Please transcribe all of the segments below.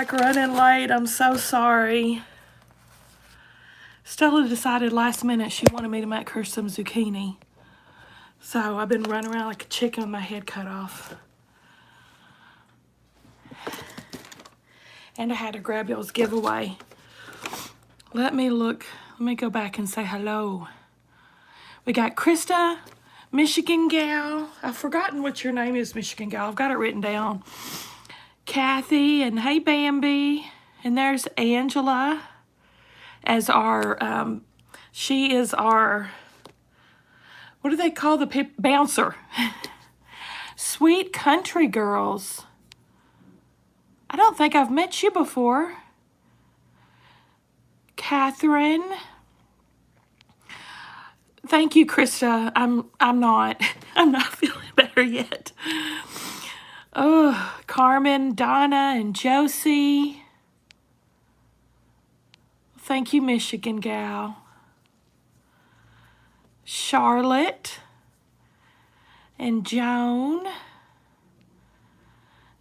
like running late. I'm so sorry. Stella decided last minute she wanted me to make her some zucchini. So I've been running around like a chicken with my head cut off. And I had to grab y'all's giveaway. Let me go back and say hello. We got Krista, Michigan gal. I've forgotten what your name is, Michigan gal. I've got it written down. Kathy, and hey Bambi. And there's Angela as our, she is our, what do they call the bouncer? Sweet country girls. I don't think I've met you before. Catherine. Thank you, Krista. I'm not feeling better yet. Oh, Carmen, Donna, and Josie. Thank you, Michigan gal. Charlotte and Joan.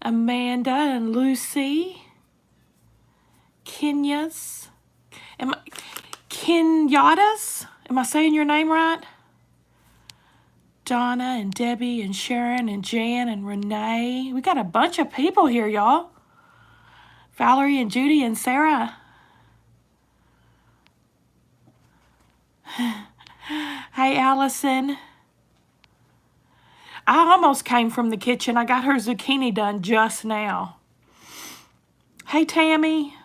Amanda and Lucy. Kenya's. Kenyatta's? Am I saying your name right? Donna and Debbie and Sharon and Jan and Renee. We got a bunch of people here, y'all. Valerie and Judy and Sarah. Hey, Allison. I almost came from the kitchen. I got her zucchini done just now. Hey, Tammy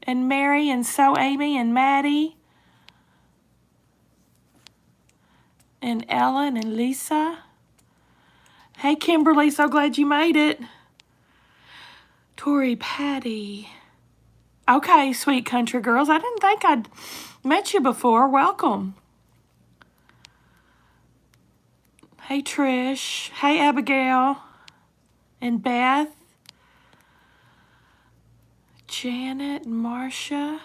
and Mary and so Amy and Maddie. And Ellen and Lisa. Hey, Kimberly, so glad you made it. Tori, Patty. Okay, sweet country girls. I didn't think I'd met you before. Welcome. Hey, Trish. Hey, Abigail. And Beth. Janet and Marcia.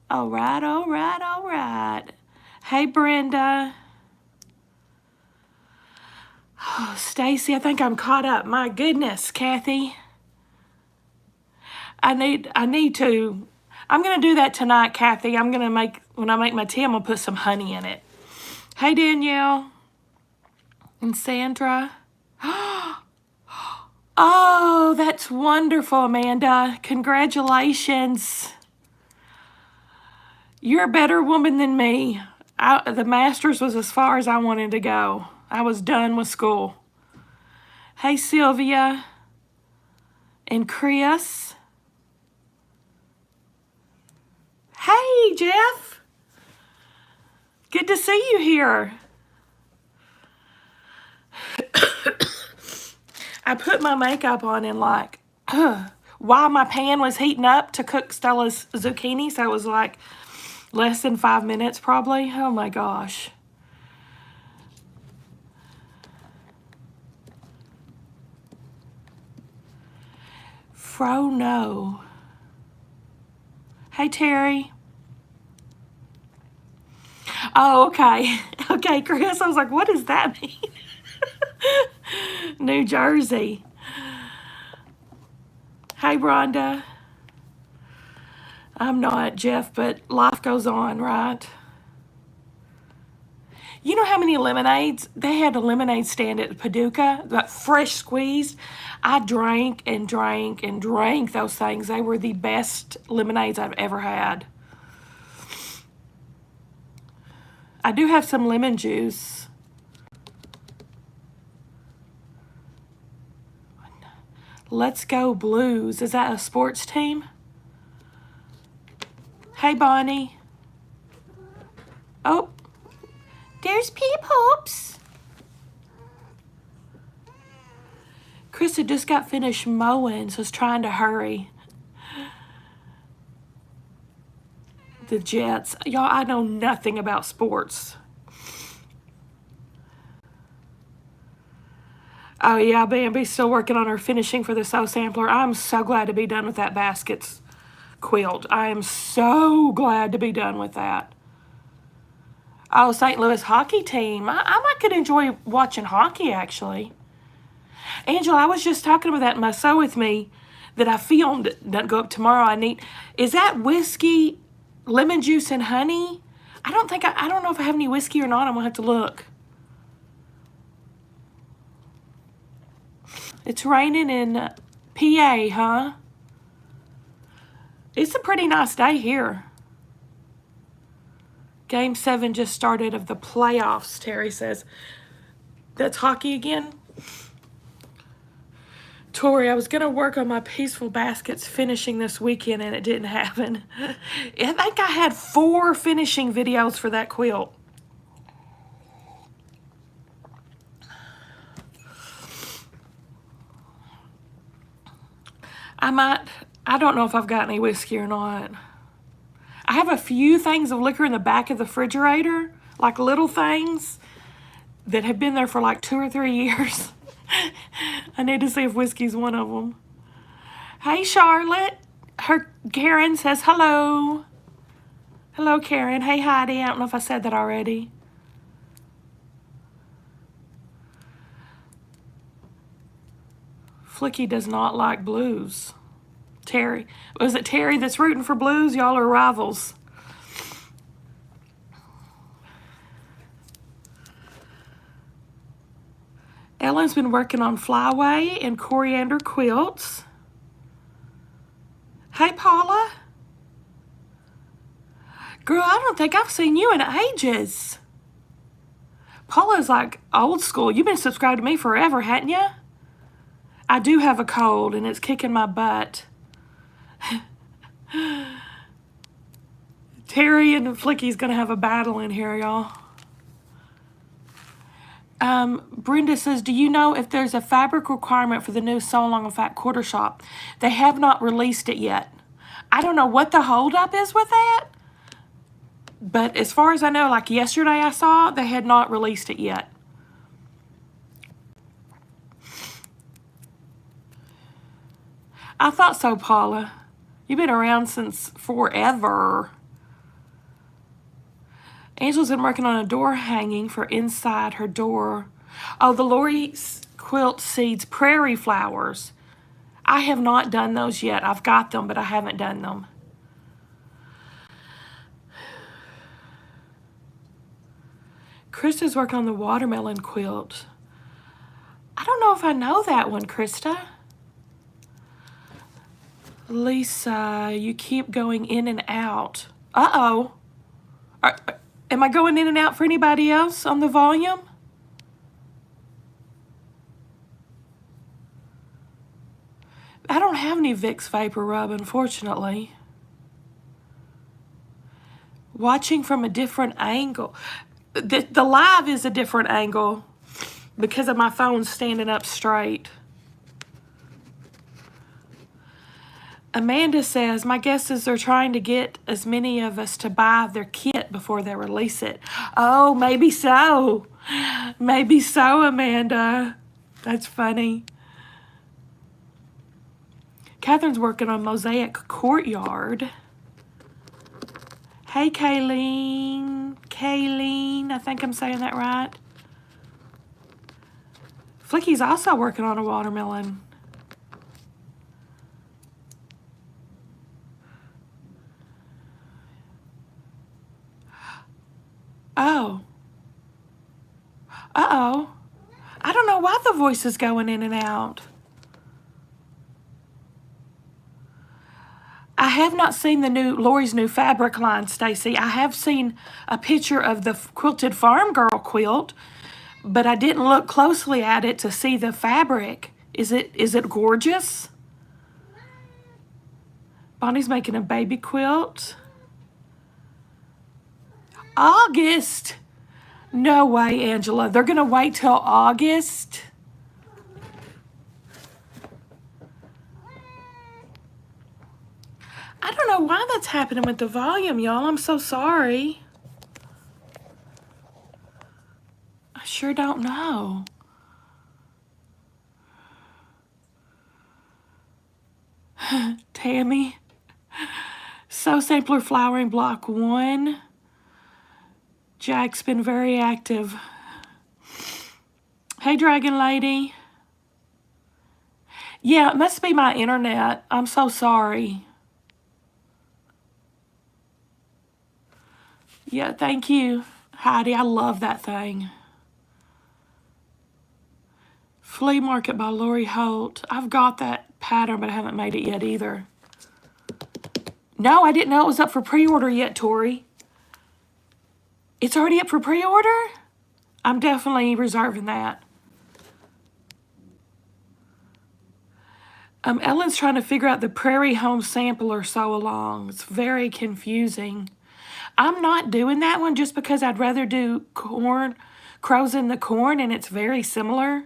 All right, all right, all right. Hey, Brenda. Oh, Stacy, I think I'm caught up. My goodness, Kathy. I'm going to do that tonight, Kathy. When I make my tea, I'm going to put some honey in it. Hey, Danielle. And Sandra. Oh, that's wonderful, Amanda. Congratulations. You're a better woman than me. The master's was as far as I wanted to go. I was done with school. Hey, Sylvia and Chris. Hey, Jeff. Good to see you here. I put my makeup on in while my pan was heating up to cook Stella's zucchini, so it was like less than 5 minutes probably. Oh my gosh. Frono. Hey, Terry. Oh, okay. Okay, Chris. I was like, what does that mean? New Jersey. Hey, Rhonda. I'm not, Jeff, but life goes on, right? You know how many lemonades? They had a lemonade stand at Paducah, that fresh squeezed. I drank and drank and drank those things. They were the best lemonades I've ever had. I do have some lemon juice. Let's Go Blues. Is that a sports team? Hey, Bonnie. Oh, there's Peep-Hopes. Krista just got finished mowing, so is trying to hurry. The Jets. Y'all, I know nothing about sports. Oh, yeah, Bambi's still working on her finishing for the sew sampler. I'm so glad to be done with that baskets quilt. I am so glad to be done with that. Oh, St. Louis hockey team. I could enjoy watching hockey, actually. Angela, I was just talking about that in my Sew With Me. that I filmed doesn't go up tomorrow. Is that whiskey, lemon juice, and honey? I don't know if I have any whiskey or not. I'm gonna have to look. It's raining in PA, huh? It's a pretty nice day here. Game 7 just started of the playoffs, Terry says. That's hockey again? Tori, I was going to work on my peaceful baskets finishing this weekend and it didn't happen. I think I had 4 finishing videos for that quilt. I don't know if I've got any whiskey or not. I have a few things of liquor in the back of the refrigerator, like little things that have been there for like 2 or 3 years. I need to see if whiskey's one of them. Hey, Charlotte. Karen says hello. Hello, Karen. Hey, Heidi. I don't know if I said that already. Flicky does not like blues. Terry. Was it Terry that's rooting for blues? Y'all are rivals. Ellen's been working on flyaway and coriander quilts. Hey, Paula. Girl, I don't think I've seen you in ages. Paula's like old school. You've been subscribed to me forever, hadn't you? I do have a cold and it's kicking my butt. Terry and Flicky's gonna have a battle in here, y'all. Brenda says, do you know if there's a fabric requirement for the new Sew Long and Fat quarter shop? They have not released it yet. I don't know what the holdup is with that, but as far as I know, like yesterday I saw, they had not released it yet. I thought so, Paula. You've been around since forever. Angela's been working on a door hanging for inside her door. Oh, the Lori Quilt Seeds Prairie Flowers. I have not done those yet. I've got them, but I haven't done them. Krista's working on the watermelon quilt. I don't know if I know that one, Krista. Lisa, you keep going in and out. Uh-oh. Am I going in and out for anybody else on the volume? I don't have any Vicks Vapor Rub, unfortunately. Watching from a different angle. The live is a different angle because of my phone standing up straight. Amanda says, my guess is they're trying to get as many of us to buy their kit before they release it. Oh, maybe so. Maybe so, Amanda. That's funny. Catherine's working on Mosaic Courtyard. Hey, Kayleen. Kayleen, I think I'm saying that right. Flicky's also working on a watermelon. Oh. Uh-oh. I don't know why the voice is going in and out. I have not seen the Lori's new fabric line, Stacy. I have seen a picture of the Quilted Farm Girl quilt, but I didn't look closely at it to see the fabric. Is it gorgeous? Bonnie's making a baby quilt. August? No way, Angela. They're going to wait till August? I don't know why that's happening with the volume, y'all. I'm so sorry. I sure don't know. Tammy. Sew Sampler Flowering Block 1. Jack's been very active. Hey, Dragon Lady. Yeah, it must be my internet. I'm so sorry. Yeah, thank you, Heidi. I love that thing. Flea Market by Lori Holt. I've got that pattern, but I haven't made it yet either. No, I didn't know it was up for pre-order yet, Tori. It's already up for pre-order? I'm definitely reserving that. Ellen's trying to figure out the Prairie Home Sampler sew along. It's very confusing. I'm not doing that one just because I'd rather do corn, crows in the corn, and it's very similar.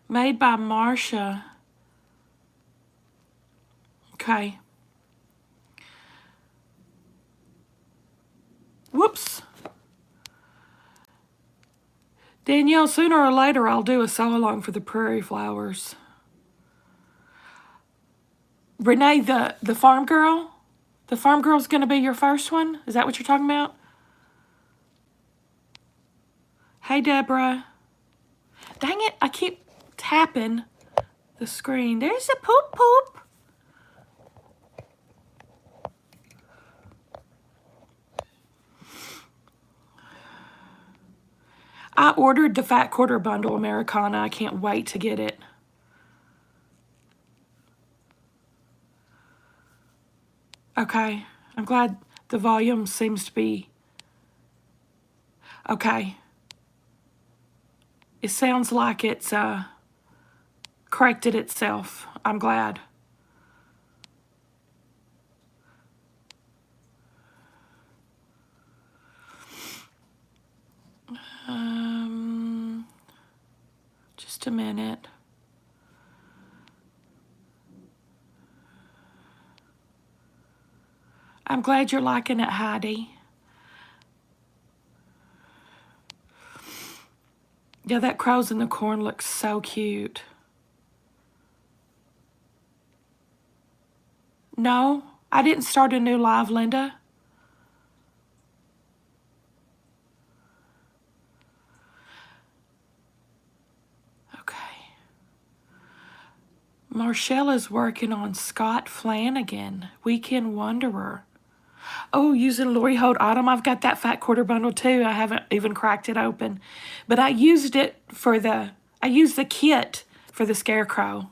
Made by Marsha. Okay. Whoops. Danielle, sooner or later I'll do a sew-along for the prairie flowers. Renee, the farm girl? The farm girl's going to be your first one? Is that what you're talking about? Hey, Deborah. Dang it, I keep tapping the screen. There's a poop poop. I ordered the Fat Quarter Bundle Americana. I can't wait to get it. Okay, I'm glad the volume seems to be okay. It sounds like it's corrected itself. I'm glad. Just a minute. I'm glad you're liking it, Heidi. Yeah, that crows in the corn looks so cute. No, I didn't start a new live, Linda. Okay. Marcella's working on Scott Flanagan, Weekend Wanderer. Oh, using Lori Holt Autumn. I've got that Fat Quarter Bundle too. I haven't even cracked it open. But I used it for I used the kit for the Scarecrow.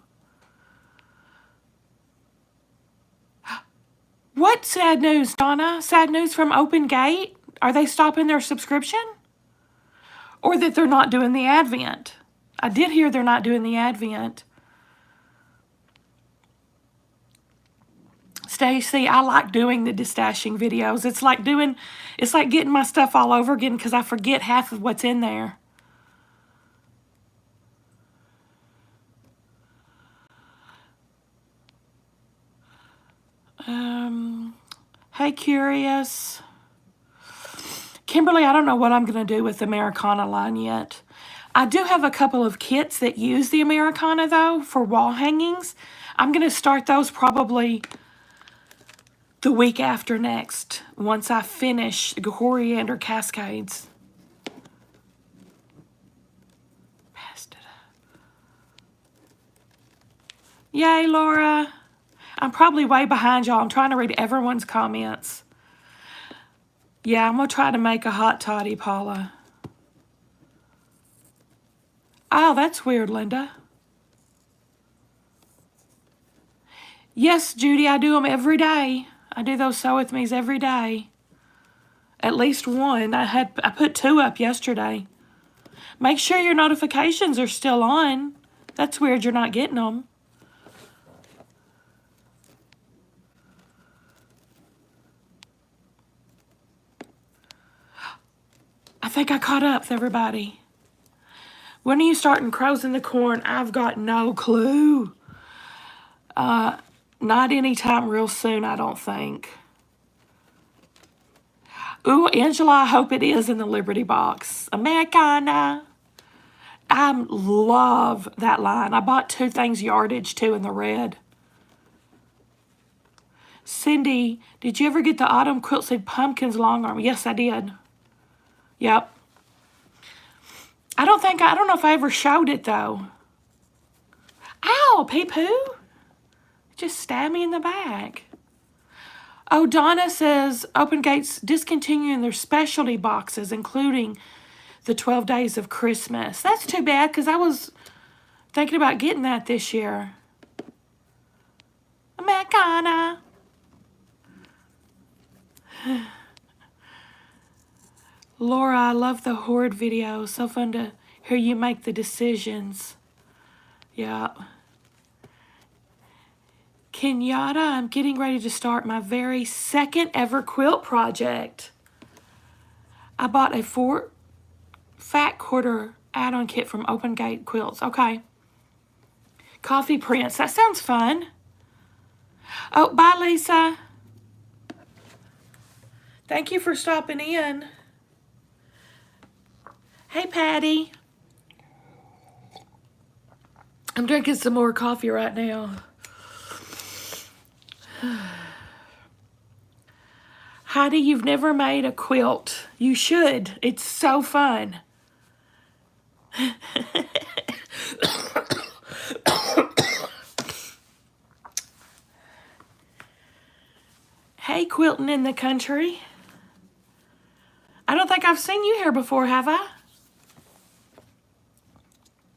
What sad news, Donna? Sad news from Open Gate? Are they stopping their subscription? Or that they're not doing the Advent? I did hear they're not doing the Advent. Stacy, I like doing the destashing videos. It's like getting my stuff all over again because I forget half of what's in there. Hey, Curious. Kimberly, I don't know what I'm going to do with the Americana line yet. I do have a couple of kits that use the Americana, though, for wall hangings. I'm going to start those probably the week after next, once I finish Coriander Cascades. Passed it up. Yay, Laura. I'm probably way behind y'all. I'm trying to read everyone's comments. Yeah, I'm going to try to make a hot toddy, Paula. Oh, that's weird, Linda. Yes, Judy, I do them every day. I do those sew with me's every day. At least one. I put 2 up yesterday. Make sure your notifications are still on. That's weird you're not getting them. I think I caught up with everybody. When are you starting Crows in the Corn? I've got no clue. Not anytime real soon, I don't think. Ooh, Angela, I hope it is in the Liberty Box. Americana. I love that line. I bought 2 things yardage, too, in the red. Cindy, did you ever get the Autumn Quilted Pumpkins long arm? Yes, I did. Yep. I don't know if I ever showed it though. Ow, pee-poo. Just stabbed me in the back. Oh, Donna says Open Gates discontinuing their specialty boxes, including the 12 Days of Christmas. That's too bad, because I was thinking about getting that this year. Americana. Laura, I love the Horde video. So fun to hear you make the decisions. Yeah. Kenyatta, I'm getting ready to start my very second ever quilt project. I bought a 4 fat quarter add-on kit from Open Gate Quilts. Okay. Coffee prints. That sounds fun. Oh, bye, Lisa. Thank you for stopping in. Hey, Patty. I'm drinking some more coffee right now. Heidi, you've never made a quilt. You should. It's so fun. Hey, quilting in the country. I don't think I've seen you here before, have I?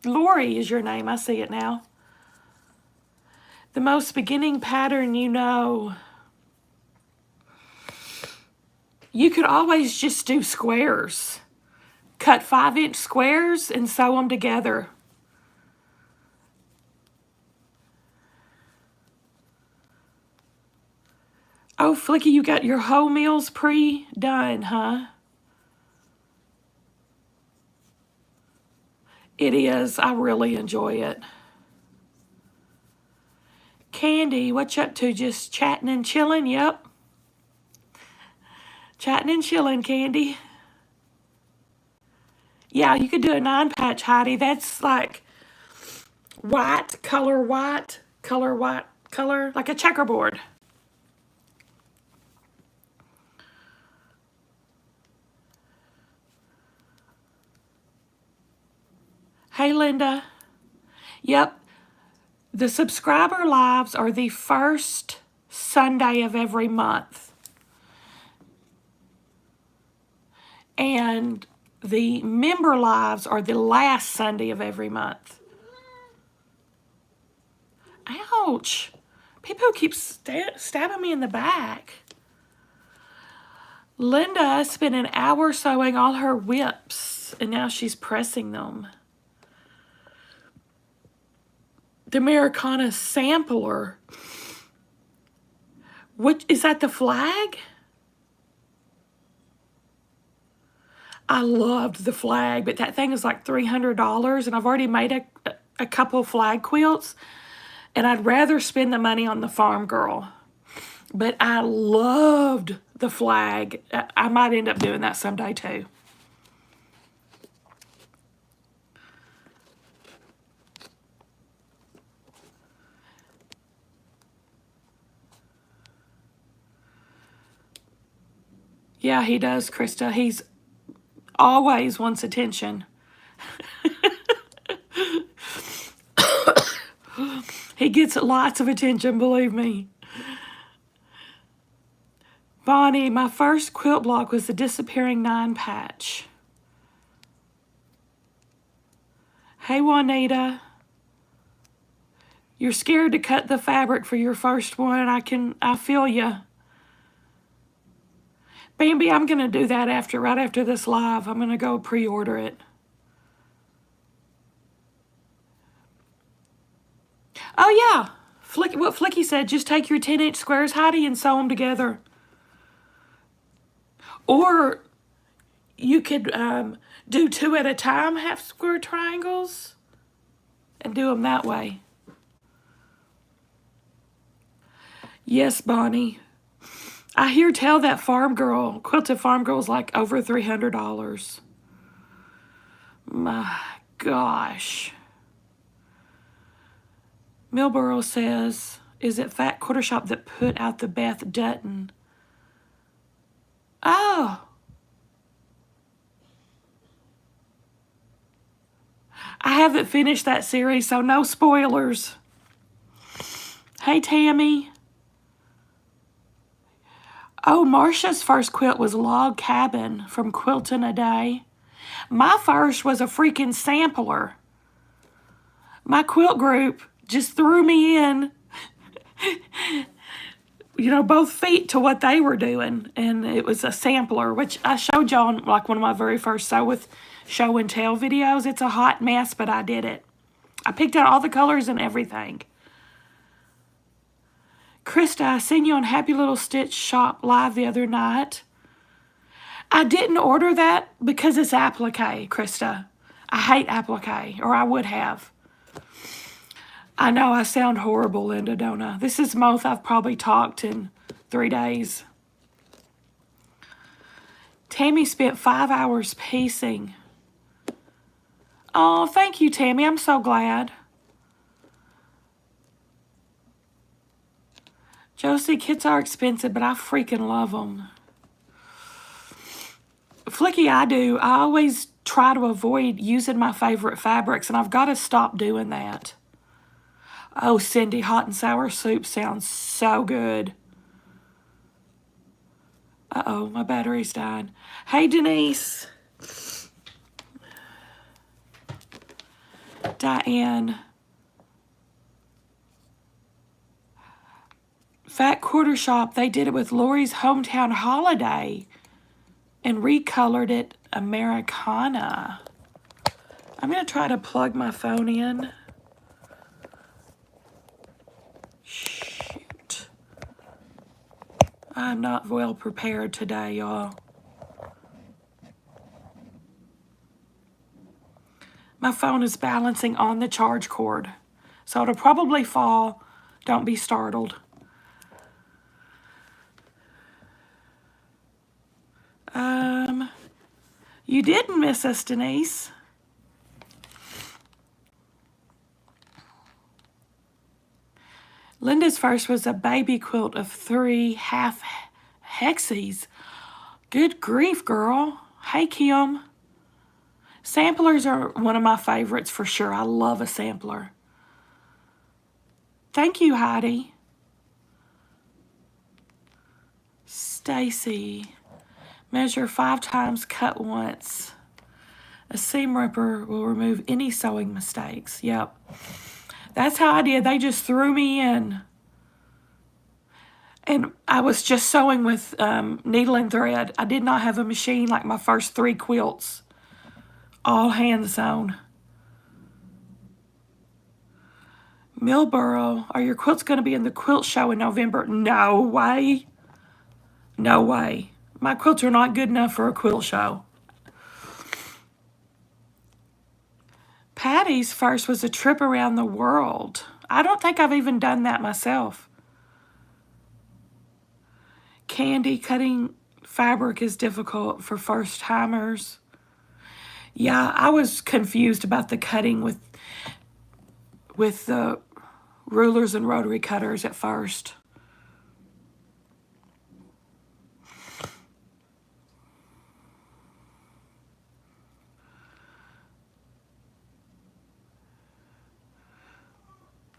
Lori is your name. I see it now. The most beginning pattern you know. You could always just do squares. Cut 5-inch squares and sew them together. Oh, Flicky, you got your whole meals pre-done, huh? It is. I really enjoy it. Candy, what you up to? Just chatting and chilling? Yep. Chatting and chilling, Candy. Yeah, you could do a 9-patch, Heidi. That's like white, color, white, color, white, color, like a checkerboard. Hey, Linda. Yep. The subscriber lives are the first Sunday of every month. And the member lives are the last Sunday of every month. Ouch. People keep stabbing me in the back. Linda spent an hour sewing all her whips, and now she's pressing them. The Americana sampler. What is that, the flag? I loved the flag, but that thing is like $300, and I've already made a couple flag quilts, and I'd rather spend the money on the Farm Girl. But I loved the flag. I might end up doing that someday too. Yeah, he does, Krista. He's always wants attention. He gets lots of attention, believe me. Bonnie, my first quilt block was the disappearing 9-patch. Hey, Juanita. You're scared to cut the fabric for your first one. I feel you. Bambi, I'm going to do that right after this live. I'm going to go pre-order it. Oh, yeah. What Flicky said, just take your 10-inch squares, Heidi, and sew them together. Or you could do 2 at a time, half square triangles, and do them that way. Yes, Bonnie. I hear tell that Quilted Farm Girl is like over $300. My gosh. Millboro says, is it Fat Quarter Shop that put out the Beth Dutton? Oh. I haven't finished that series, so no spoilers. Hey, Tammy. Oh, Marcia's first quilt was Log Cabin from Quilting a Day. My first was a freaking sampler. My quilt group just threw me in, you know, both feet to what they were doing. And it was a sampler, which I showed y'all on like one of my very first Sew with Show and Tell videos. It's a hot mess, but I did it. I picked out all the colors and everything. Krista, I seen you on Happy Little Stitch Shop live the other night. I didn't order that because it's applique, Krista. I hate applique, or I would have. I know I sound horrible, Linda, don't I? This is the most I've probably talked in 3 days. Tammy spent 5 hours piecing. Oh, thank you, Tammy. I'm so glad. Josie, kits are expensive, but I freaking love them. Flicky, I do. I always try to avoid using my favorite fabrics, and I've got to stop doing that. Oh, Cindy, hot and sour soup sounds so good. Uh-oh, my battery's dying. Hey, Denise. Diane. Fat Quarter Shop, they did it with Lori's Hometown Holiday and recolored it Americana. I'm going to try to plug my phone in. Shoot. I'm not well prepared today, y'all. My phone is balancing on the charge cord, so it'll probably fall. Don't be startled. You didn't miss us, Denise. Linda's first was a baby quilt of 3 half hexies. Good grief, girl. Hey, Kim. Samplers are one of my favorites for sure. I love a sampler. Thank you, Heidi. Stacy. Measure 5 times, cut once. A seam ripper will remove any sewing mistakes. Yep. That's how I did. They just threw me in. And I was just sewing with needle and thread. I did not have a machine like my first 3 quilts. All hand sewn. Millboro, are your quilts going to be in the quilt show in November? No way. No way. My quilts are not good enough for a quilt show. Patty's first was a trip around the world. I don't think I've even done that myself. Candy, cutting fabric is difficult for first timers. Yeah, I was confused about the cutting with the rulers and rotary cutters at first.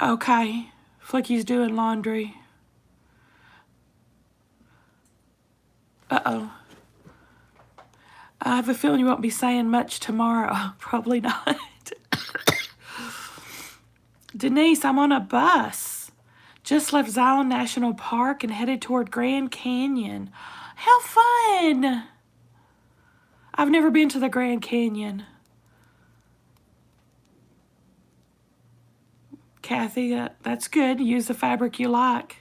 Okay, Flicky's doing laundry. Uh-oh. I have a feeling you won't be saying much tomorrow. Probably not. Denise, I'm on a bus. Just left Zion National Park and headed toward Grand Canyon. How fun! I've never been to the Grand Canyon. Kathy, that's good. Use the fabric you like.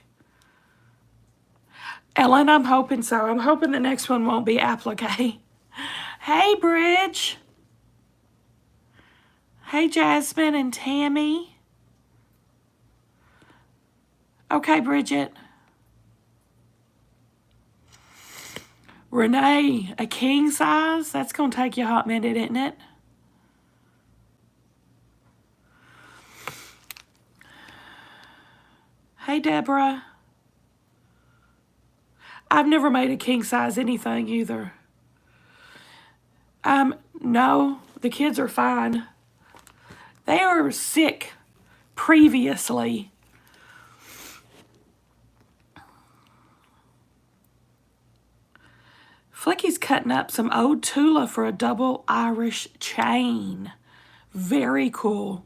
Ellen, I'm hoping so. I'm hoping the next one won't be applique. Hey, Bridge. Hey, Jasmine and Tammy. Okay, Bridget. Renee, a king size? That's going to take you a hot minute, isn't it? Hey, Deborah. I've never made a king size anything either. No, the kids are fine. They are sick previously. Flicky's cutting up some old Tula for a double Irish chain. Very cool.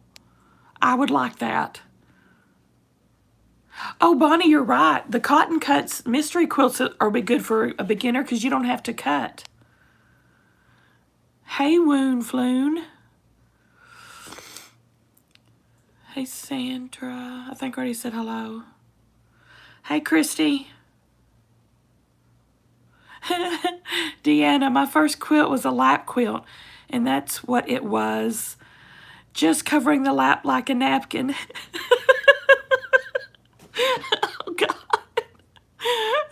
I would like that. Oh, Bonnie, you're right. The Cotton Cuts mystery quilts are good for a beginner because you don't have to cut. Hey, Woon Floon. Hey, Sandra. I think I already said hello. Hey, Christy. Deanna, my first quilt was a lap quilt, and that's what it was. Just covering the lap like a napkin. Oh, God.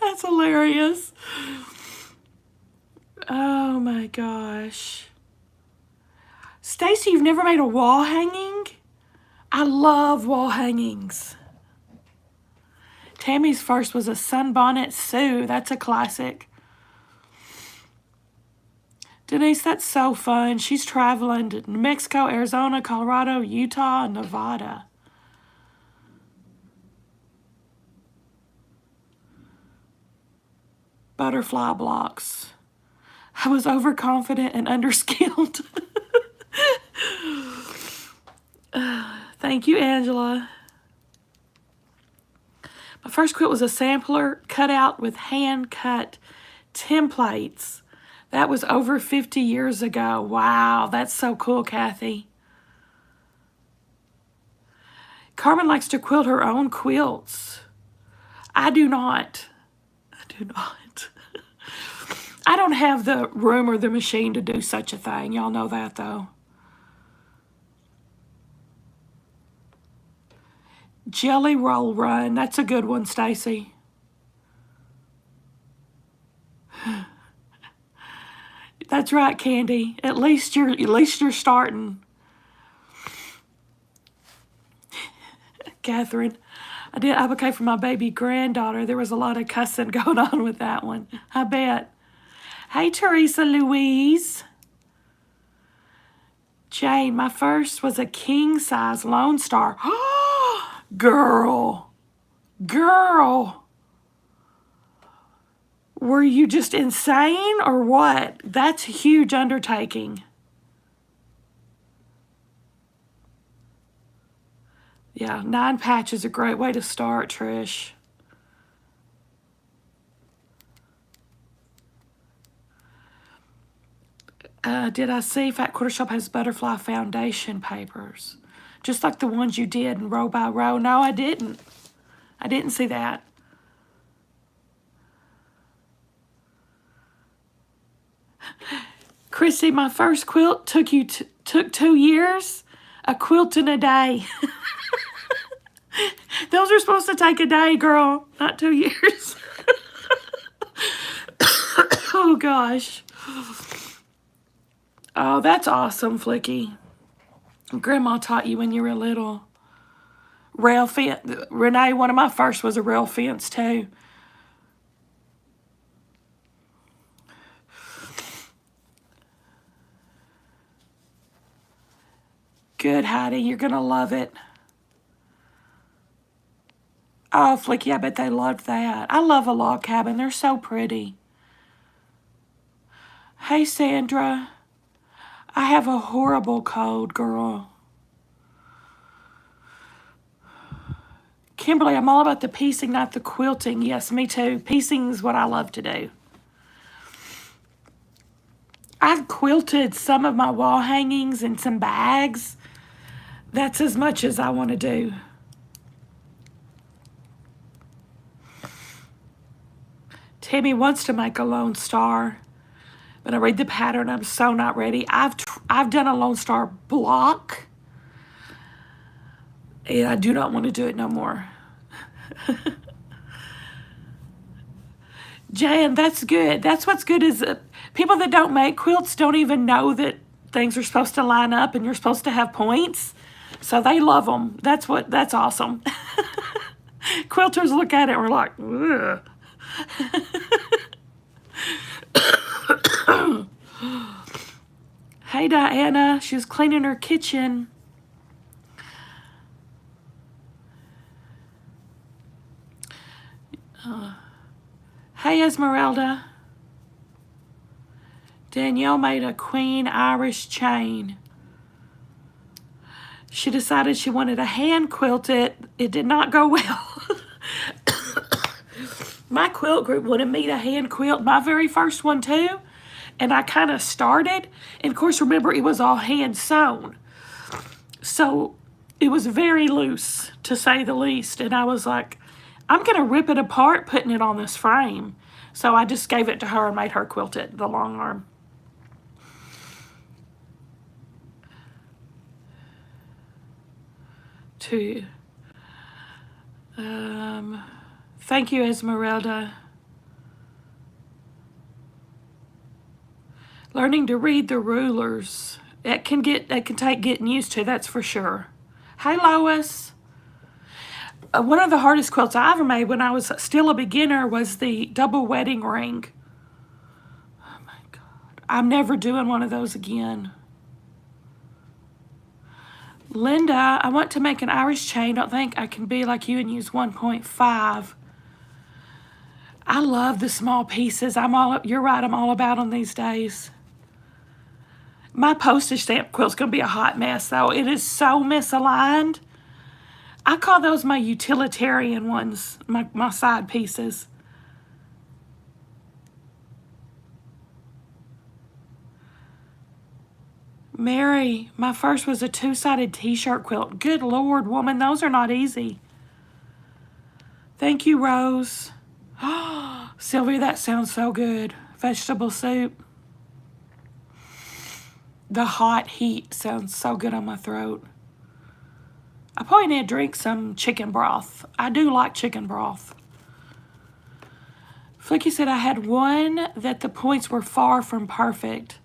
That's hilarious. Oh, my gosh. Stacy, you've never made a wall hanging? I love wall hangings. Tammy's first was a Sunbonnet Sue. That's a classic. Denise, that's so fun. She's traveling to New Mexico, Arizona, Colorado, Utah, and Nevada. Butterfly blocks. I was overconfident and underskilled. Thank you, Angela. My first quilt was a sampler cut out with hand-cut templates. That was over 50 years ago. Wow, that's so cool, Kathy. Carmen likes to quilt her own quilts. I do not. I do not. I don't have the room or the machine to do such a thing. Y'all know that, though. Jelly Roll Run. That's a good one, Stacy. That's right, Candy. At least you're starting. Catherine, I did advocate for my baby granddaughter. There was a lot of cussing going on with that one. I bet. Hey, Teresa Louise. Jane, my first was a king-size Lone Star. Girl. Were you just insane or what? That's a huge undertaking. Yeah, 9 patches is a great way to start, Trish. Did I see Fat Quarter Shop has butterfly foundation papers? Just like the ones you did in row by row. No, I didn't. I didn't see that. Chrissy, my first quilt took 2 years. A quilt in a day. Those are supposed to take a day, girl, not 2 years. Oh, gosh. Oh, that's awesome, Flicky. Grandma taught you when you were little. Rail fence. Renee, one of my first was a rail fence, too. Good, Heidi. You're going to love it. Oh, Flicky, I bet they loved that. I love a log cabin. They're so pretty. Hey, Sandra. I have a horrible cold, girl. Kimberly, I'm all about the piecing, not the quilting. Yes, me too. Piecing is what I love to do. I've quilted some of my wall hangings and some bags. That's as much as I want to do. Tammy wants to make a Lone Star. When I read the pattern, I'm so not ready. I've done a Lone Star block, and I do not want to do it no more. Jan, that's good. That's what's good is people that don't make quilts don't even know that things are supposed to line up and you're supposed to have points. So they love them. That's awesome. Quilters look at it and we're like, ugh. Hey, Diana. She was cleaning her kitchen. Hey, Esmeralda. Danielle made a Queen Irish chain. She decided she wanted a hand quilt it. It did not go well. My quilt group wanted me to hand quilt my very first one too. And I kind of started. And of course, remember, it was all hand sewn. So it was very loose, to say the least. And I was like, I'm going to rip it apart putting it on this frame. So I just gave it to her and made her quilt it, the long arm. Thank you, Esmeralda. Learning to read the rulers. It can take getting used to, that's for sure. Hi, Lois. One of the hardest quilts I ever made when I was still a beginner was the double wedding ring. Oh my God. I'm never doing one of those again. Linda, I want to make an Irish chain. Don't think I can be like you and use 1.5. I love the small pieces. You're right, I'm all about them these days. My postage stamp quilt's going to be a hot mess, though. It is so misaligned. I call those my utilitarian ones, my side pieces. Mary, my first was a 2-sided t-shirt quilt. Good Lord, woman, those are not easy. Thank you, Rose. Sylvia, that sounds so good. Vegetable soup. The hot heat sounds so good on my throat. I probably need to drink some chicken broth. I do like chicken broth. Flicky said I had one that the points were far from perfect,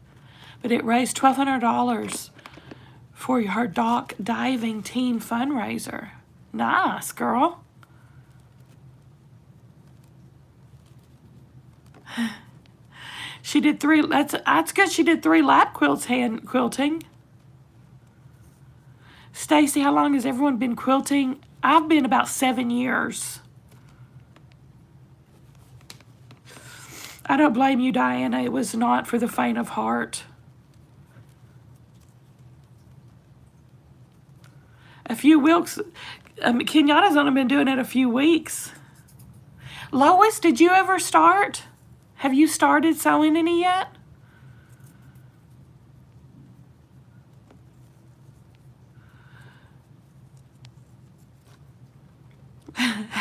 but it raised $1,200 for her dock diving teen fundraiser. Nice, girl. She did 3, that's good. She did 3 lap quilts hand quilting. Stacy, how long has everyone been quilting? I've been about 7 years. I don't blame you, Diana. It was not for the faint of heart. A few weeks. Kenyatta's only been doing it a few weeks. Lois, did you ever start? Have you started sewing any yet?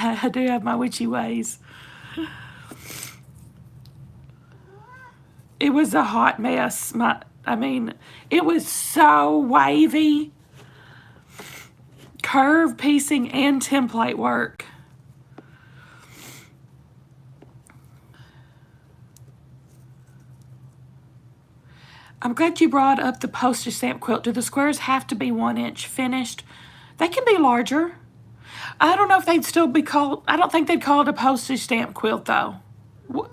I do have my witchy ways. It was a hot mess. It was so wavy. Curve piecing and template work. I'm glad you brought up the postage stamp quilt. Do the squares have to be 1 inch finished? They can be larger. I don't know if they'd still be called, I don't think they'd call it a postage stamp quilt though.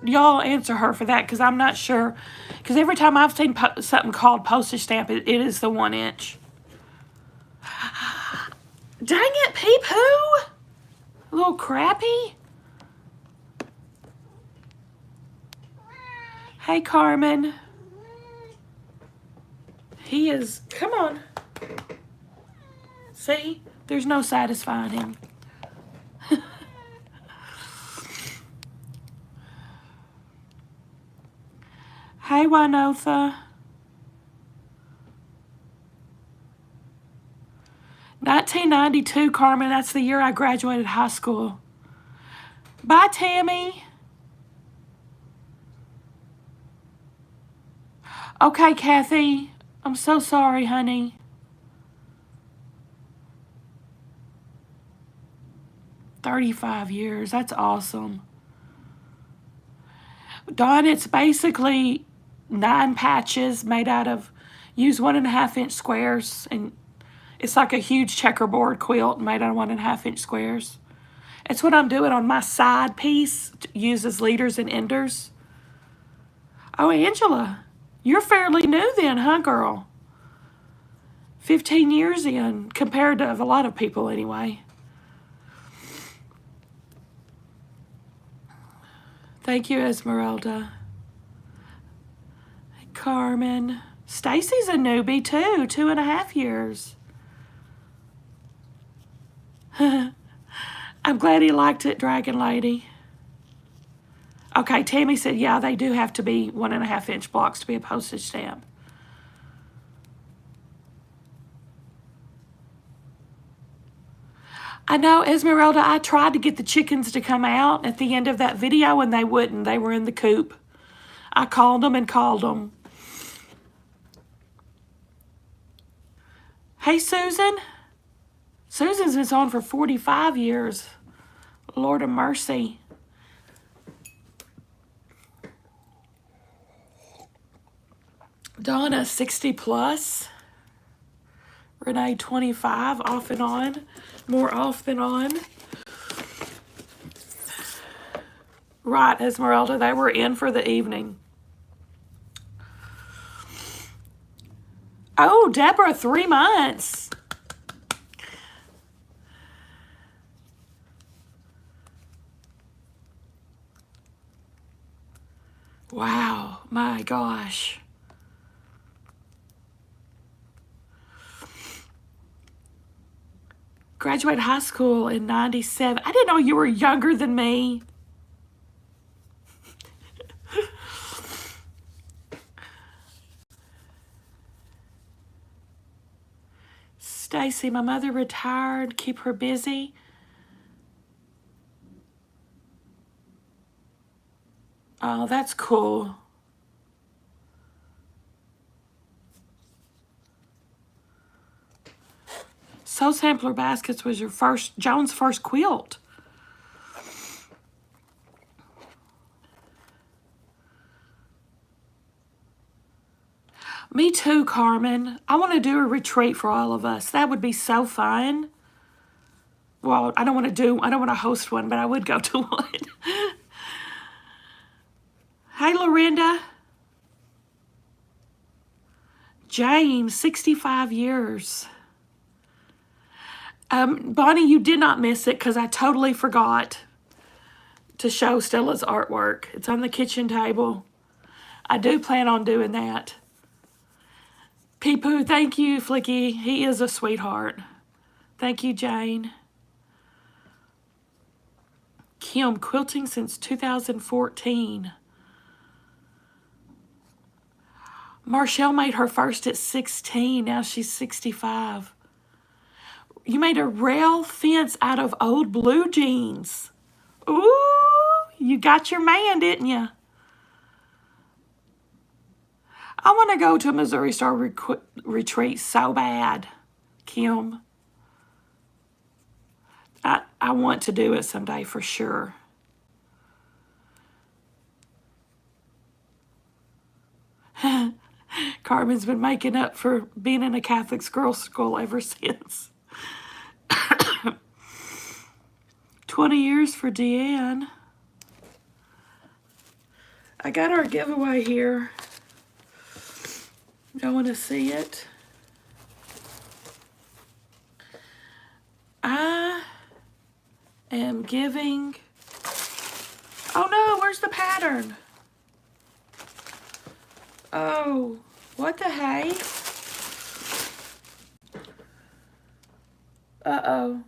Y'all answer her for that, because I'm not sure. Because every time I've seen something called postage stamp, it is the 1 inch. Dang it, Pee-Poo! A little crappy. Hey, Carmen. He is, come on. See, there's no satisfying him. Hey, Winotha. 1992, Carmen. That's the year I graduated high school. Bye, Tammy. Okay, Kathy. I'm so sorry, honey. "35 years. That's awesome. Dawn, it's basically 9 patches made out of, use 1.5 inch squares, and it's like a huge checkerboard quilt made out of 1.5 inch squares. It's what I'm doing on my side piece, uses leaders and enders. Oh, Angela, you're fairly new then, huh, girl? 15 years in, compared to a lot of people anyway. Thank you, Esmeralda. Carmen. Stacy's a newbie too, 2.5 years. I'm glad he liked it, Dragon Lady. Okay, Tammy said, yeah, they do have to be 1.5-inch blocks to be a postage stamp. I know, Esmeralda, I tried to get the chickens to come out at the end of that video and they wouldn't. They were in the coop. I called them and called them. Hey, Susan. Susan's been on for 45 years. Lord of mercy. Donna, 60 plus. Renee, 25, off and on. More off than on. Right, Esmeralda, they were in for the evening. Oh, Deborah, 3 months. Wow, my gosh. Graduated high school in 97. I didn't know you were younger than me. Stacy, my mother retired. Keep her busy. Oh, that's cool. Soul Sampler Baskets was your first, Joan's first quilt. Me too, Carmen. I want to do a retreat for all of us. That would be so fun. Well, I don't want to host one, but I would go to one. Hey, Lorinda. James, 65 years. Bonnie, you did not miss it because I totally forgot to show Stella's artwork. It's on the kitchen table. I do plan on doing that. Peepoo, thank you, Flicky. He is a sweetheart. Thank you, Jane. Kim, quilting since 2014. Marshall made her first at 16. Now she's 65. You made a rail fence out of old blue jeans. Ooh, you got your man, didn't you? I want to go to a Missouri Star retreat so bad, Kim. I want to do it someday for sure. Carmen's been making up for being in a Catholic girls' school ever since. 20 years for Deanne. I got our giveaway here. Don't want to see it. I am giving... Oh no, where's the pattern? Oh, what the hey? Uh-oh.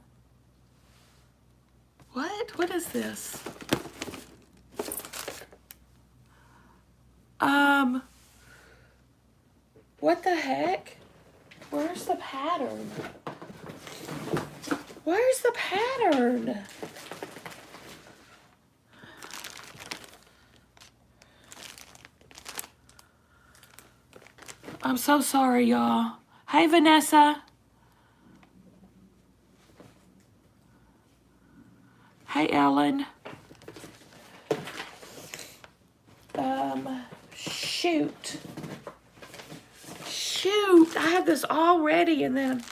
What? What is this? What the heck? Where's the pattern? Where's the pattern? I'm so sorry, y'all. Hey, Vanessa. Hey, Ellen. Shoot. Shoot, I had this all ready and then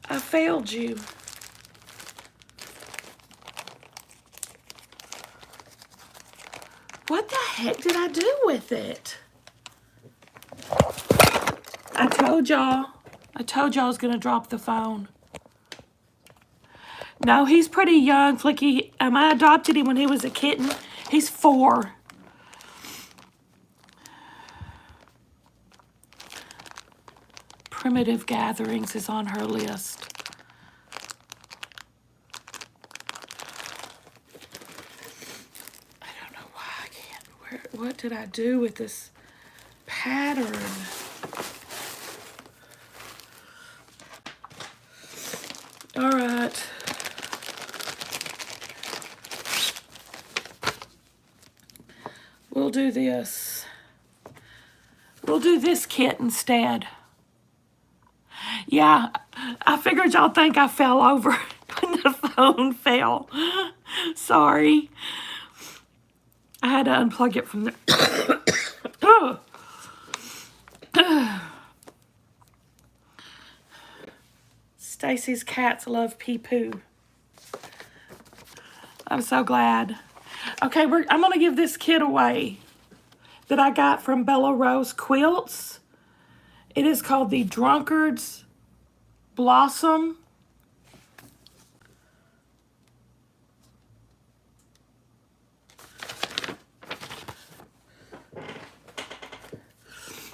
I failed you. What the heck did I do with it? I told y'all I was gonna drop the phone. No, he's pretty young, Flicky. I adopted him when he was a kitten. He's 4. Primitive Gatherings is on her list. I don't know why I can't. What did I do with this pattern? All right. We'll do this. We'll do this kit instead. Yeah, I figured y'all think I fell over when the phone fell. Sorry. I had to unplug it from the... Stacy's cats love pee-poo. I'm so glad. Okay, I'm going to give this kit away that I got from Bella Rose Quilts. It is called the Drunkard's Blossom.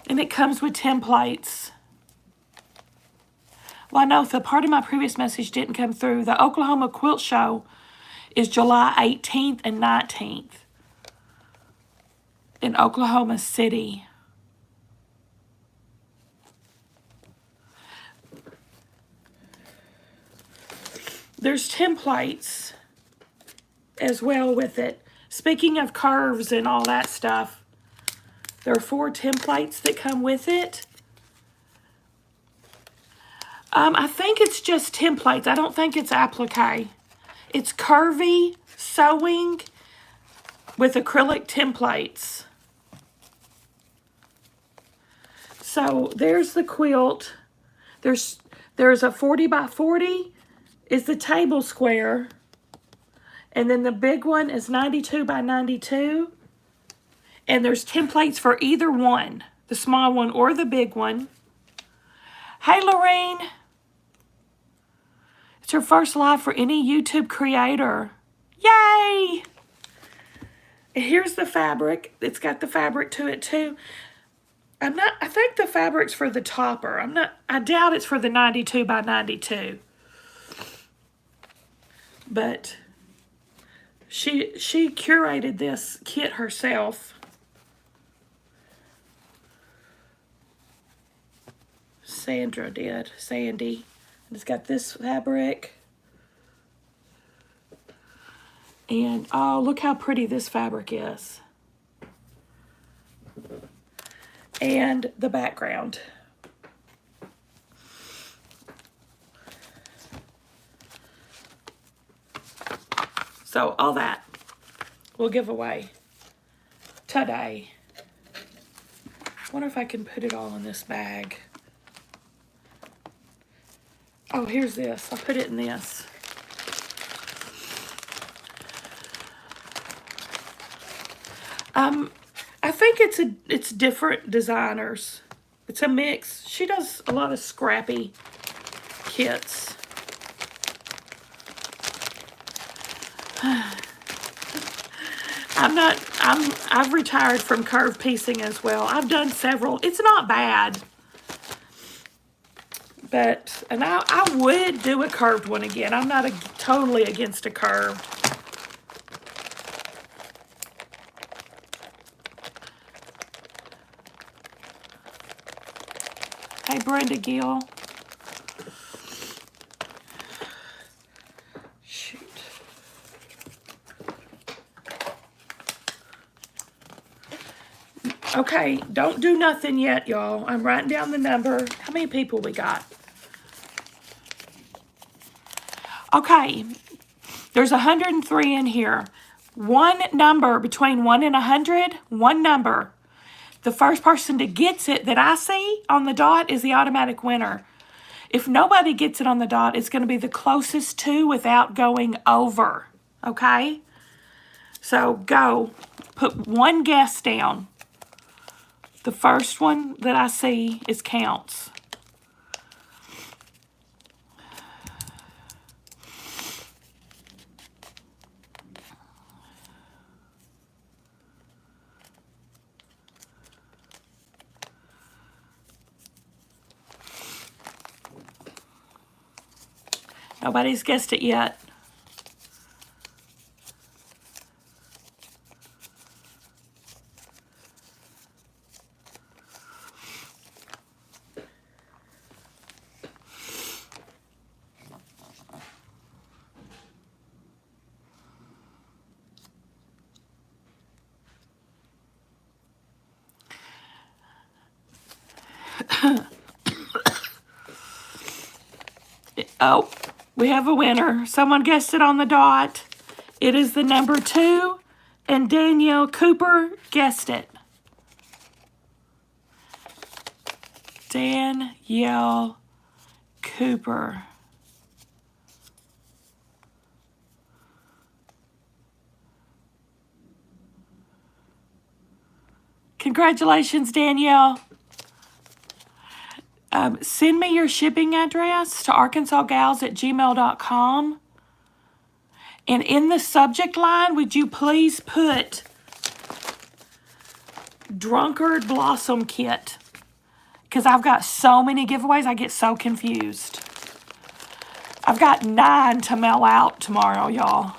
And it comes with templates. Well, I know the part of my previous message didn't come through. The Oklahoma Quilt Show is July 18th and 19th in Oklahoma City. There's templates as well with it. Speaking of curves and all that stuff, there are 4 templates that come with it. I think it's just templates. I don't think it's applique. It's curvy sewing with acrylic templates. So there's the quilt. There's a 40 by 40 is the table square. And then the big one is 92 by 92. And there's templates for either one, the small one or the big one. Hey, Lorraine. It's her first live for any YouTube creator. Yay! Here's the fabric. It's got the fabric to it too. I think the fabric's for the topper. I doubt it's for the 92 by 92. But she curated this kit herself. Sandra did. Sandy. It's got this fabric. And oh, look how pretty this fabric is. And the background. So all that we'll give away today. Wonder if I can put it all in this bag. Oh, here's this. I'll put it in this. I think it's different designers. It's a mix. She does a lot of scrappy kits. I've retired from curve piecing as well. I've done several. It's not bad. But, and I would do a curved one again. I'm not totally against a curved. Hey, Brenda Gill. Shoot. Okay, don't do nothing yet, y'all. I'm writing down the number. How many people we got? Okay, there's 103 in here. One number between 1 and 100, one number. The first person that gets it that I see on the dot is the automatic winner. If nobody gets it on the dot, it's going to be the closest to without going over. Okay? So go. Put one guess down. The first one that I see is counts. Nobody's guessed it yet. Oh, we have a winner. Someone guessed it on the dot. It is the number 2, and Danielle Cooper guessed it. Danielle Cooper. Congratulations, Danielle. Send me your shipping address to arkansasgals@gmail.com. And in the subject line, would you please put Drunkard Blossom Kit? Because I've got so many giveaways, I get so confused. I've got 9 to mail out tomorrow, y'all.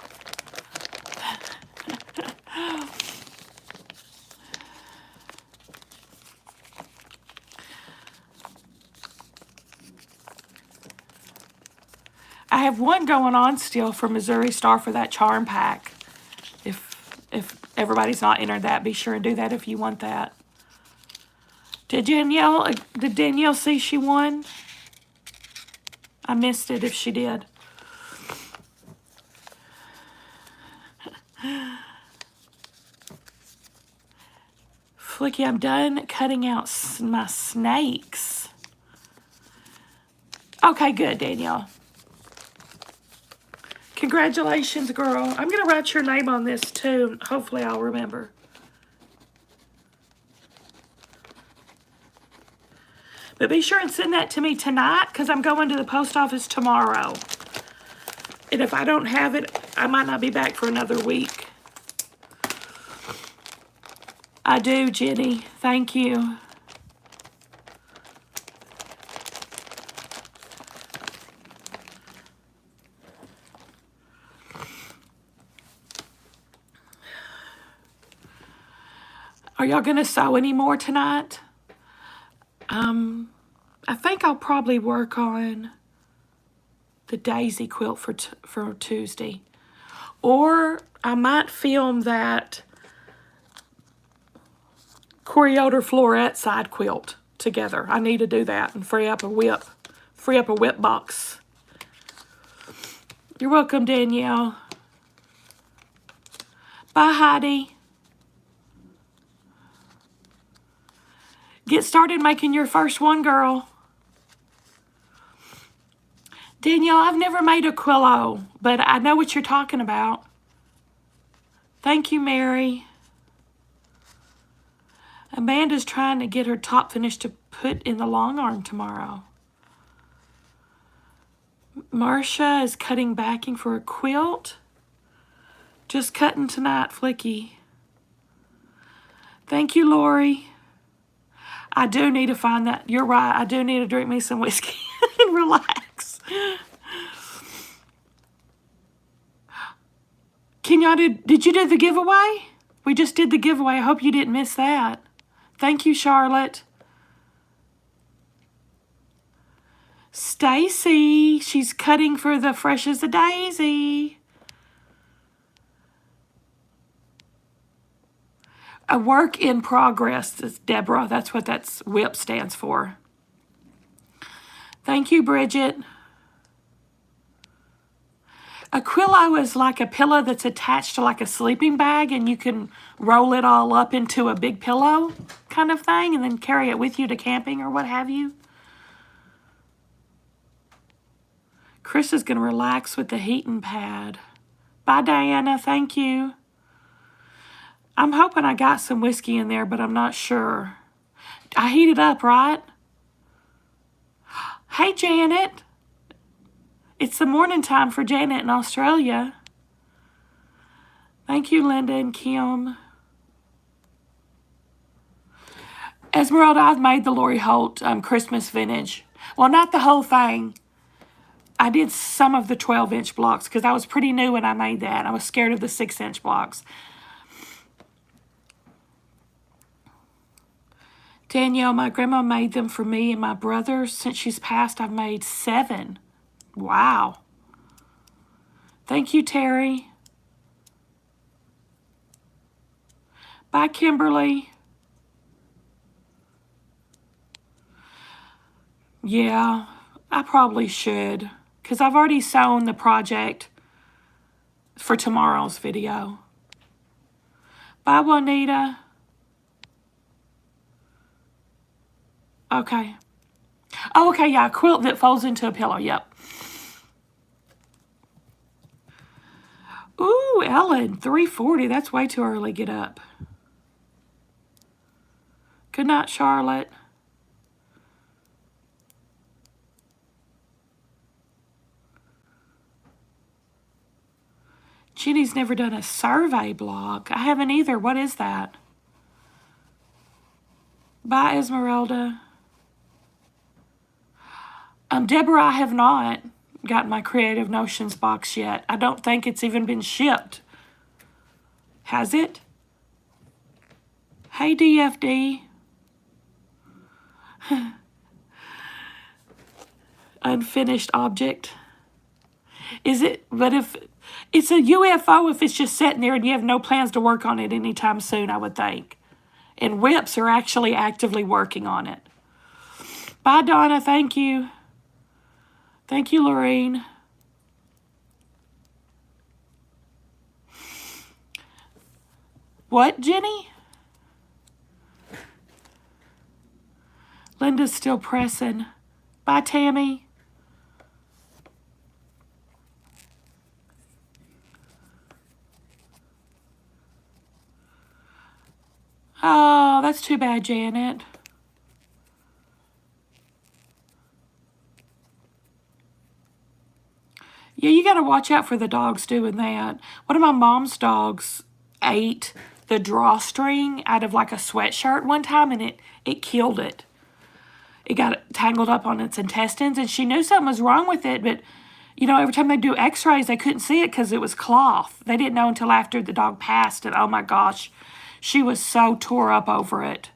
I have one going on still for Missouri Star for that charm pack. If everybody's not entered that, be sure and do that if you want that. Did Danielle see she won? I missed it if she did. Flicky, I'm done cutting out my snakes. Okay, good, Danielle. Congratulations, girl. I'm going to write your name on this, too. Hopefully, I'll remember. But be sure and send that to me tonight, because I'm going to the post office tomorrow. And if I don't have it, I might not be back for another week. I do, Jenny. Thank you. Are y'all going to sew any more tonight? I think I'll probably work on the daisy quilt for Tuesday. Or I might film that Yoder Floret side quilt together. I need to do that and free up a whip box. You're welcome, Danielle. Bye, Heidi. Get started making your first one, girl. Danielle, I've never made a quillo, but I know what you're talking about. Thank you, Mary. Amanda's trying to get her top finish to put in the long arm tomorrow. Marcia is cutting backing for a quilt. Just cutting tonight, Flicky. Thank you, Lori. I do need to find that. You're right. I do need to drink me some whiskey and relax. Can y'all did you do the giveaway? We just did the giveaway. I hope you didn't miss that. Thank you, Charlotte. Stacy, she's cutting for the Fresh as a Daisy. A work in progress, is Deborah. That's what that WIP stands for. Thank you, Bridget. A quillo is like a pillow that's attached to like a sleeping bag, and you can roll it all up into a big pillow kind of thing and then carry it with you to camping or what have you. Chris is going to relax with the heating pad. Bye, Diana. Thank you. I'm hoping I got some whiskey in there, but I'm not sure. I heated up, right? Hey, Janet. It's the morning time for Janet in Australia. Thank you, Linda and Kim. Esmeralda, I've made the Lori Holt Christmas vintage. Well, not the whole thing. I did some of the 12-inch blocks because I was pretty new when I made that. I was scared of the 6-inch blocks. Danielle, my grandma made them for me and my brothers. Since she's passed, I've made 7. Wow. Thank you, Terry. Bye, Kimberly. Yeah, I probably should, because I've already sewn the project for tomorrow's video. Bye, Juanita. Okay. Oh, okay, yeah, a quilt that folds into a pillow, yep. Ooh, Ellen, 3:40, that's way too early, get up. Good night, Charlotte. Jenny's never done a survey block. I haven't either. What is that? Bye, Esmeralda. Deborah, I have not gotten my Creative Notions box yet. I don't think it's even been shipped. Has it? Hey, DFD. Unfinished object. Is it? But if it's a UFO, if it's just sitting there and you have no plans to work on it anytime soon, I would think. And whips are actually actively working on it. Bye, Donna. Thank you. Thank you, Lorraine. What, Jenny? Linda's still pressing. Bye, Tammy. Oh, that's too bad, Janet. Yeah, you got to watch out for the dogs doing that. One of my mom's dogs ate the drawstring out of like a sweatshirt one time, and it killed it. It got tangled up on its intestines, and she knew something was wrong with it, but, you know, every time they do x-rays, they couldn't see it because it was cloth. They didn't know until after the dog passed, and oh my gosh, she was so tore up over it.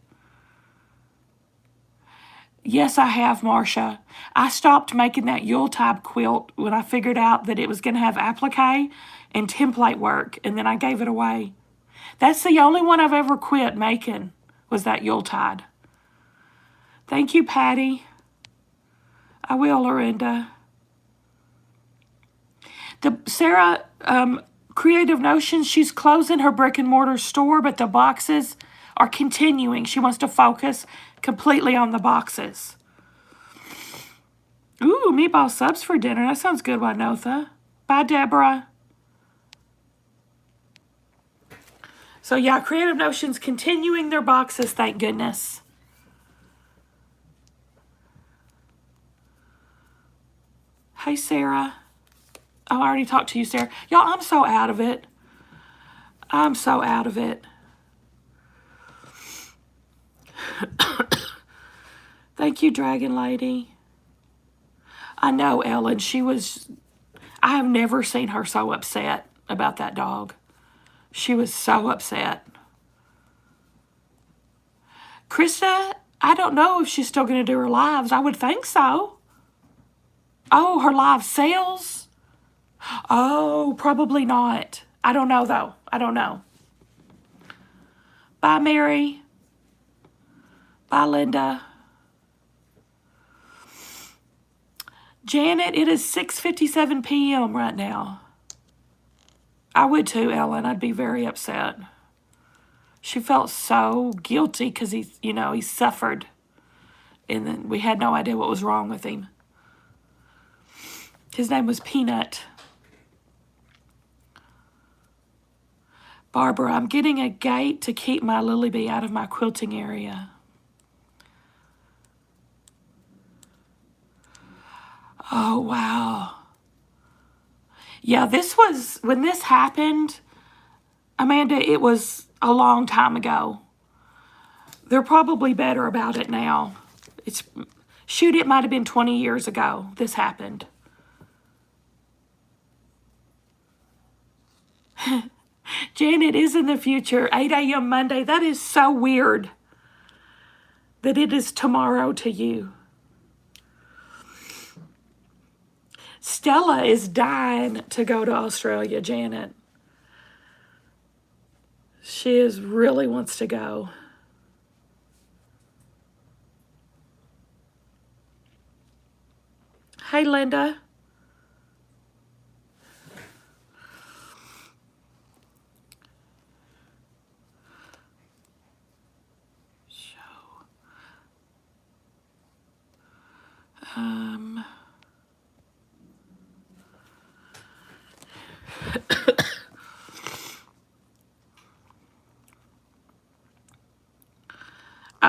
Yes, I have, Marcia. I stopped making that Yuletide quilt when I figured out that it was going to have applique and template work, and then I gave it away. That's the only one I've ever quit making, was that Yuletide. Thank you, Patty. I will, Lorinda. Sarah, Creative Notions, she's closing her brick and mortar store, but the boxes are continuing. She wants to focus completely on the boxes. Ooh, meatball subs for dinner. That sounds good, Winotha. Bye, Deborah. So, yeah, Creative Notions continuing their boxes, thank goodness. Hey, Sarah. Oh, I already talked to you, Sarah. Y'all, I'm so out of it. I'm so out of it. Thank you, Dragon Lady. I know, Ellen. I have never seen her so upset about that dog. She was so upset. Krista, I don't know if she's still going to do her lives. I would think so. Oh, her live sales? Oh, probably not. I don't know, though. I don't know. Bye, Mary. Bye, Linda. Janet, it is 6:57 p.m. right now. I would too, Ellen. I'd be very upset. She felt so guilty because he suffered. And then we had no idea what was wrong with him. His name was Peanut. Barbara, I'm getting a gate to keep my lily bee out of my quilting area. Oh, wow. Yeah, when this happened, Amanda, it was a long time ago. They're probably better about it now. It might have been 20 years ago this happened. Janet is in the future, 8 a.m. Monday. That is so weird that it is tomorrow to you. Stella is dying to go to Australia, Janet. She really wants to go. Hey, Linda.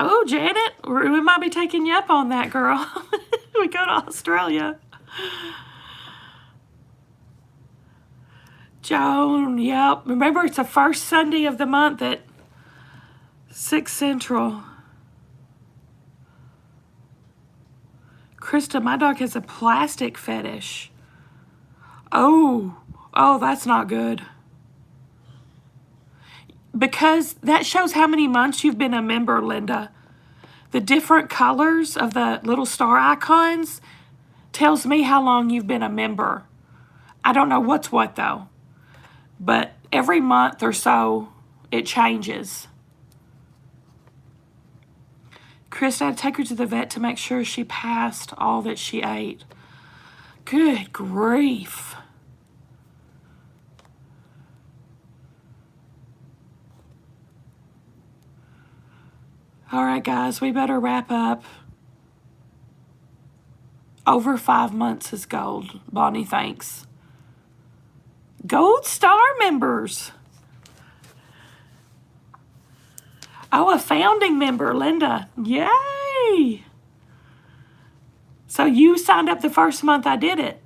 Oh, Janet, we might be taking you up on that, girl. We go to Australia. Joan, yep. Remember, it's the first Sunday of the month at 6 Central. Krista, my dog has a plastic fetish. Oh, that's not good. Because that shows how many months you've been a member, Linda. The different colors of the little star icons tells me how long you've been a member. I don't know what's what, though. But every month or so, it changes. Krista, I'd take her to the vet to make sure she passed all that she ate. Good grief. All right, guys, we better wrap up. Over 5 months is gold. Bonnie, thanks. Gold Star members. Oh, a founding member, Linda. Yay! So you signed up the first month I did it.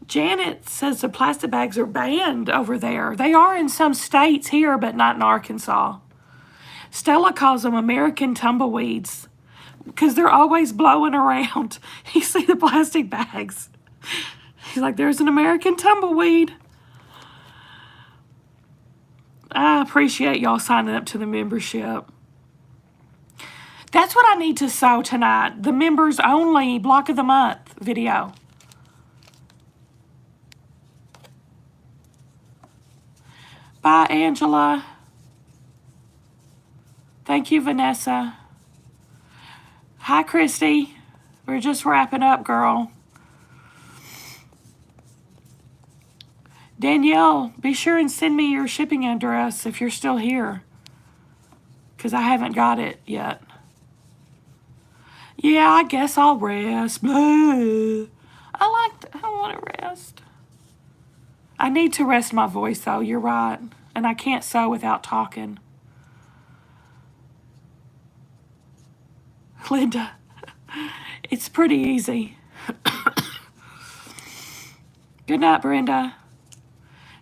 Janet says the plastic bags are banned over there. They are in some states here, but not in Arkansas. Stella calls them American tumbleweeds because they're always blowing around. You see the plastic bags. He's like, there's an American tumbleweed. I appreciate y'all signing up to the membership. That's what I need to sew tonight. The members only block of the month video. Bye, Angela. Thank you, Vanessa. Hi, Christy. We're just wrapping up, girl. Danielle, be sure and send me your shipping address if you're still here, because I haven't got it yet. Yeah, I guess I'll rest. I want to rest. I need to rest my voice, though. You're right. And I can't sew without talking. Linda, it's pretty easy. Good night, Brenda.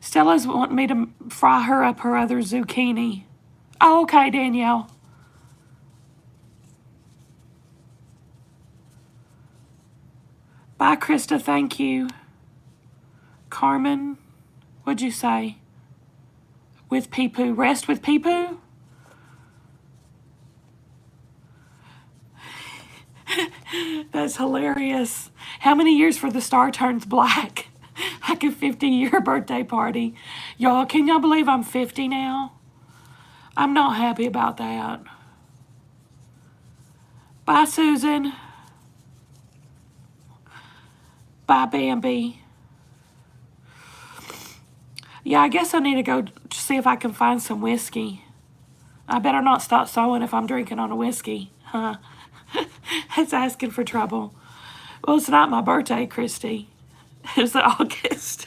Stella's wanting me to fry her up her other zucchini. Oh, okay, Danielle. Bye, Krista. Thank you. Carmen, what'd you say? With Pee-Poo. Rest with Pee-Poo? That's hilarious. How many years for the star turns black? Like a 50-year birthday party. Y'all, can y'all believe I'm 50 now? I'm not happy about that. Bye, Susan. Bye, Bambi. Yeah, I guess I need to go see if I can find some whiskey. I better not stop sewing if I'm drinking on a whiskey. Huh? That's asking for trouble. Well, it's not my birthday, Christy. It's August.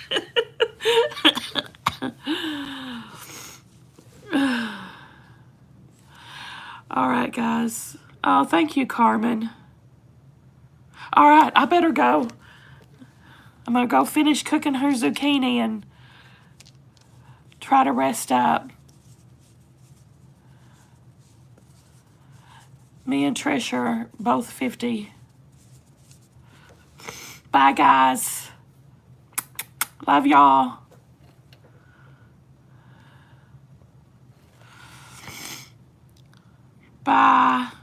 All right, guys. Oh, thank you, Carmen. All right, I better go. I'm going to go finish cooking her zucchini and try to rest up. Me and Trish are both 50. Bye, guys. Love y'all. Bye.